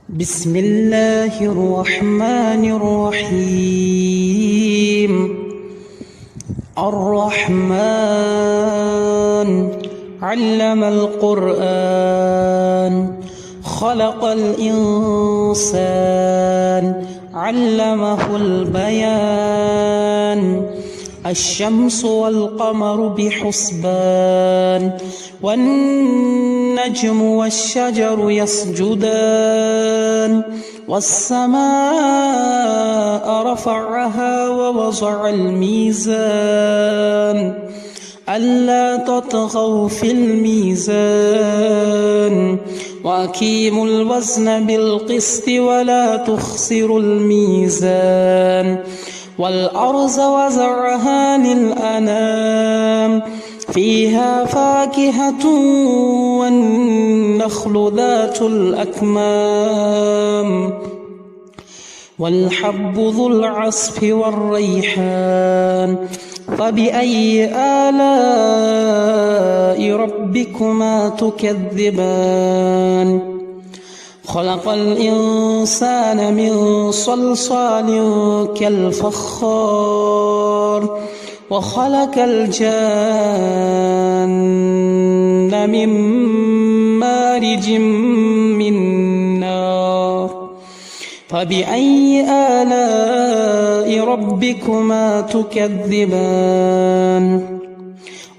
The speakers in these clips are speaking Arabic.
بسم الله الرحمن الرحيم. الرحمن علم القرآن، خلق الإنسان، علمه البيان. الشمس والقمر بحسبان، والنجم والشجر يسجدان. والسماء رفعها ووضع الميزان، ألا تطغوا في الميزان، وأقيموا الوزن بالقسط ولا تخسروا الميزان. والأرض وزرعها للأنام، فيها فاكهة والنخل ذات الأكمام، والحب ذو العصف والريحان. فبأي آلاء ربكما تكذبان؟ خلق الإنسان من صلصال كالفخار، وخلق الجان من مارج من نار. فبأي آلاء ربكما تكذبان؟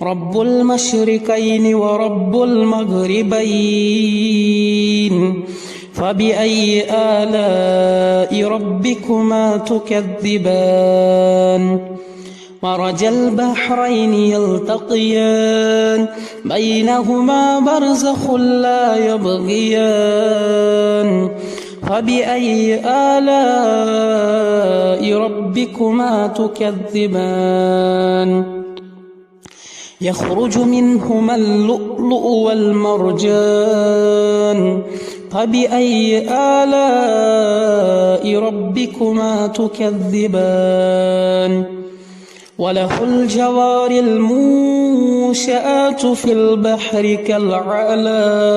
رب المشرقين ورب المغربين، فبأي آلاء ربكما تكذبان؟ مرج البحرين يلتقيان، بينهما برزخ لا يبغيان. فبأي آلاء ربكما تكذبان؟ يخرج منهما اللؤلؤ والمرجان، فبأي آلاء ربكما تكذبان؟ وله الجوار المنشآت في البحر كالأعلام،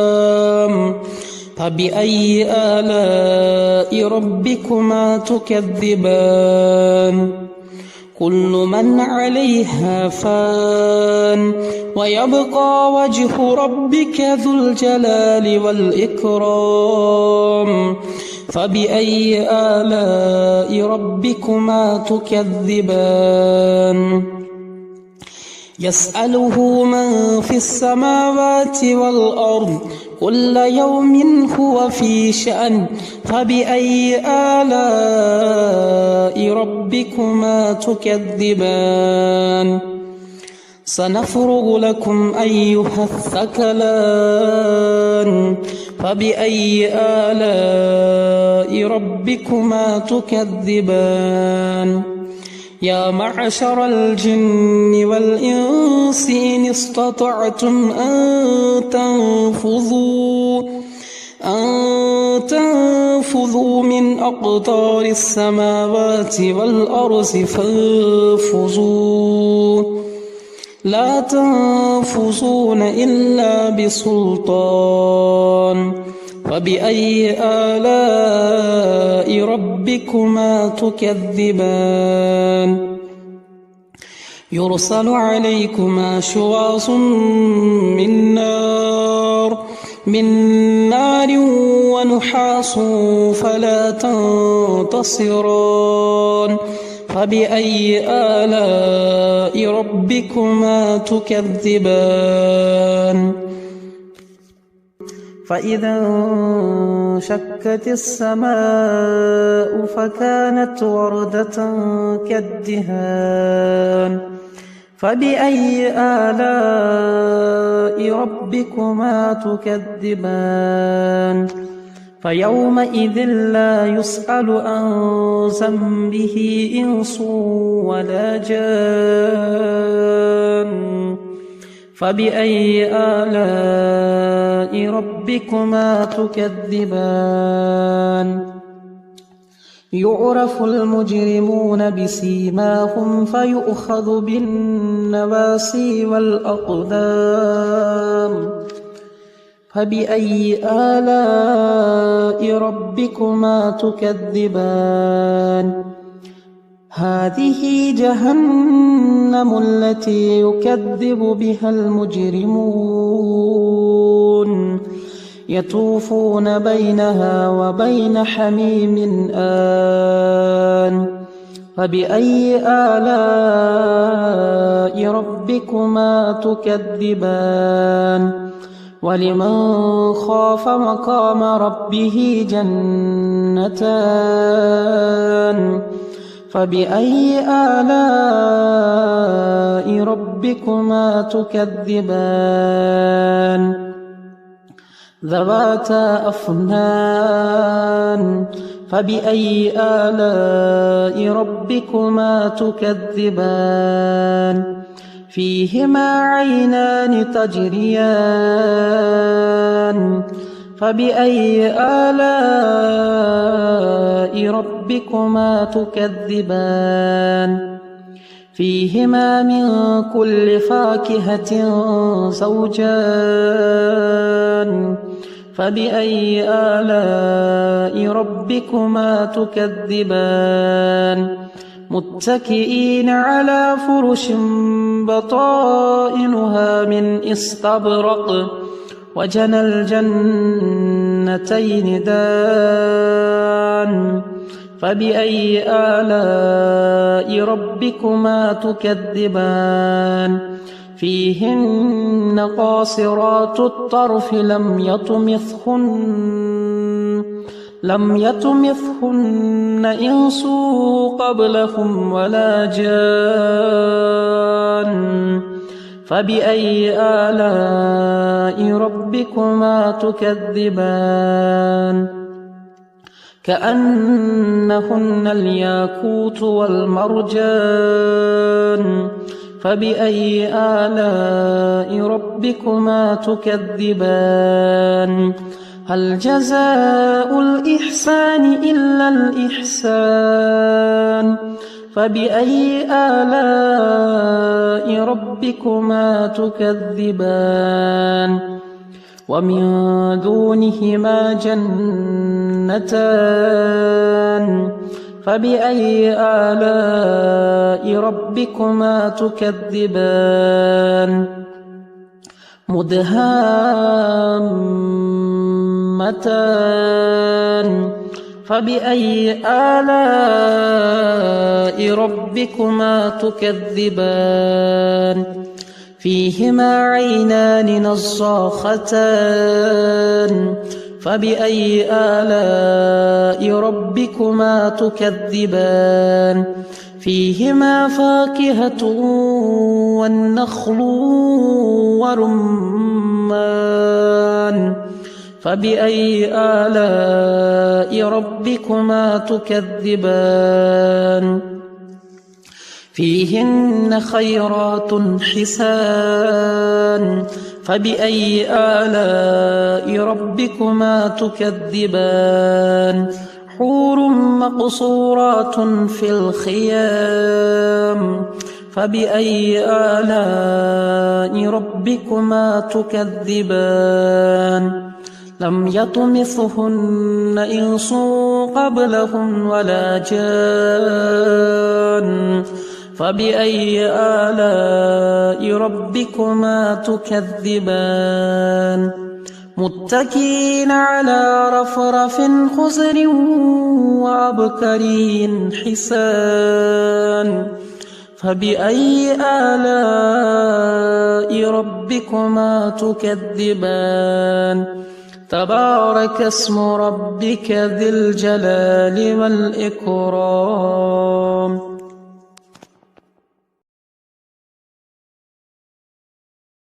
فبأي آلاء ربكما تكذبان؟ كل من عليها فان، ويبقى وجه ربك ذو الجلال والإكرام. فبأي آلاء ربكما تكذبان؟ يسأله من في السماوات والأرض، كل يوم هو في شأن. فبأي آلاء ربكما تكذبان؟ سنفرغ لكم أيها الثقلان، فبأي آلاء ربكما تكذبان؟ يا معشر الجن والإنس إن استطعتم أن تنفذوا من أقطار السماوات والأرض فانفذوا، لا تنفذون إلا بسلطان. فبأي آلاء ربكما تكذبان؟ يرسل عليكما شواظ من نار ونحاس فلا تنتصران. فبأي آلاء ربكما تكذبان؟ فإذا انشقت السماء فكانت وردة كالدهان. فبأي آلاء ربكما تكذبان؟ فيومئذ لا يسأل عن ذنبه إنس ولا جان. فبأي آلاء ربكما تكذبان؟ يعرف المجرمون بسيماهم فيؤخذ بالنواصي والأقدام فبأي آلاء ربكما تكذبان هذه جهنم التي يكذب بها المجرمون يطوفون بينها وبين حميم آن فبأي آلاء ربكما تكذبان ولمن خاف مقام ربه جنتان فبأي آلاء ربكما تكذبان ذواتا أفنان فبأي آلاء ربكما تكذبان فيهما عينان تجريان فبأي آلاء ربكما تكذبان فيهما من كل فاكهة زوجان فبأي آلاء ربكما تكذبان متكئين على فرش بطائنها من استبرق وجنى الجنتين دان فبأي آلاء ربكما تكذبان فيهن قاصرات الطرف لم يطمثهن إنس قبلهم ولا جان فبأي آلاء ربكما تكذبان كأنهن الياقوت والمرجان فبأي آلاء ربكما تكذبان هل جزاء الإحسان إلا الإحسان فبأي آلاء ربكما تكذبان ومن دونهما جنتان فبأي آلاء ربكما تكذبان مدهامتان فبأي آلاء ربكما تكذبان فيهما عينان نضاختان فبأي آلاء ربكما تكذبان فيهما فاكهة والنخل ورمان فبأي آلاء ربكما تكذبان فيهن خيرات حسان فبأي آلاء ربكما تكذبان حور مقصورات في الخيام فبأي آلاء ربكما تكذبان لم يطمثهن إنس قبلهم ولا جان فبأي آلاء ربكما تكذبان متكئين على رفرف خضر وعبقري حسان فبأي آلاء ربكما تكذبان تبارك اسم ربك ذي الجلال والإكرام